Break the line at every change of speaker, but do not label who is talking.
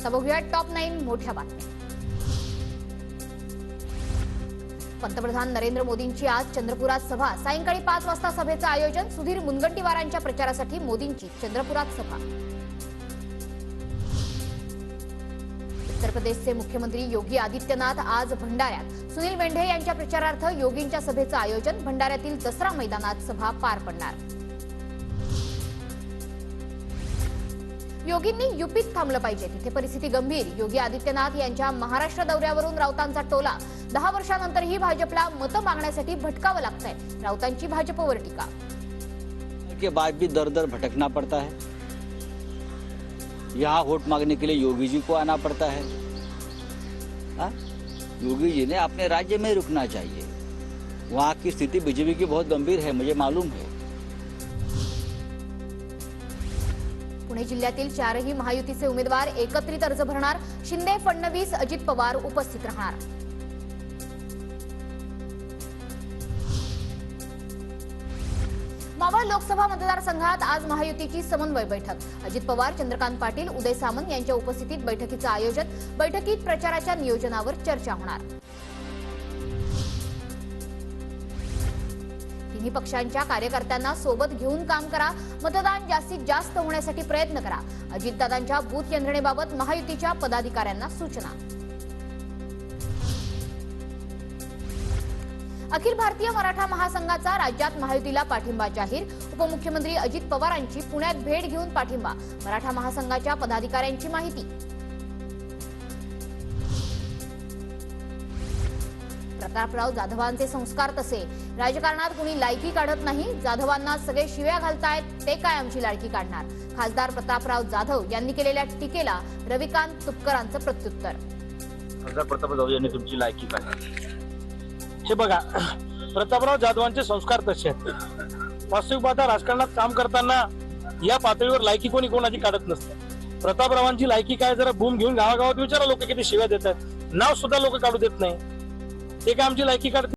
आता बघूया टॉप 9 मोठ्या बातम्या। पंतप्रधान नरेंद्र मोदींची आज चंद्रपुरात सभा। सायंकाळी 5 वाजता सभेचं आयोजन। सुधीर मुनगंटीवारांच्या प्रचारासाठी मोदींची चंद्रपुरात सभा। उत्तर प्रदेशचे मुख्यमंत्री योगी आदित्यनाथ आज भंडाऱ्यात। सुनील मेंढे यांच्या प्रचारार्थ योगींच्या सभेचं आयोजन। भंडाऱ्यातील दसरा मैदानात सभा पार पडणार। योगींनी युपीत थांबलं पाहिजे, तिथे परिस्थिती गंभीर। योगी आदित्यनाथ यांच्या महाराष्ट्र दौऱ्यावरून राऊतांचा टोला। 10 वर्षांनंतरही भाजपला मतं मागण्यासाठी भटकावं लागतंय। राऊतांची भाजपवर टीका।
के बाद भी दर दर भटकना पड़ता है। यहाँ वोट मांगने के लिए योगी जी को आना पड़ता है। योगी जी ने अपने राज्य में रुकना चाहिए। वहाँ की स्थिति बीजेपी की बहुत गंभीर है, मुझे मालूम है।
पुणे जिल्ह्यातील 4ही महायुतीचे उमेदवार एकत्रित अर्ज भरणार। शिंदे, फडणवीस, अजित पवार उपस्थित राहणार। मावळ लोकसभा मतदारसंघात आज महायुतीची समन्वय बैठक। अजित पवार, चंद्रकांत पाटील, उदय सामंत यांच्या उपस्थितीत बैठकीचं आयोजन। बैठकीत प्रचाराच्या नियोजनावर चर्चा होणार। तिन्ही पक्षांच्या कार्यकर्त्यांना सोबत घेऊन काम करा। मतदान जास्तीत जास्त होण्यासाठी प्रयत्न करा। अजितदादांच्या बूथ यंत्रणेबाबत महायुतीच्या पदाधिकाऱ्यांना सूचना। अखिल भारतीय मराठा महासंघाचा राज्यात महायुतीला पाठिंबा जाहीर। उपमुख्यमंत्री अजित पवारांची पुण्यात भेट घेऊन पाठिंबा। मराठा महासंघाच्या पदाधिकाऱ्यांची माहिती। प्रतापराव जाधवांचे संस्कार तसे। राजकारणात कुणी लायकी काढत नाही। जाधवांना सगळे शिव्या घालतायत, ते काय आमची लायकी काढणार। खासदार प्रतापराव जाधव यांनी केलेल्या टीकेला रविकांत तुपकरांचं प्रत्युत्तर।
खासदार प्रतापराव जाधव यांनी तुमची लायकी काढली। हे बघा, प्रतापराव जाधवांचे संस्कार तसे आहेत। वास्तविक पाहता राजकारणात काम करताना या पातळीवर लायकी कोणी कोणाची काढत नसते। प्रतापरावांची लायकी काय, जरा बूम घेऊन गावागावात विचारा लोक किती शिव्या देतात। नाव सुद्धा लोक काढू देत नाही। ते काय आमची लायकी काढते।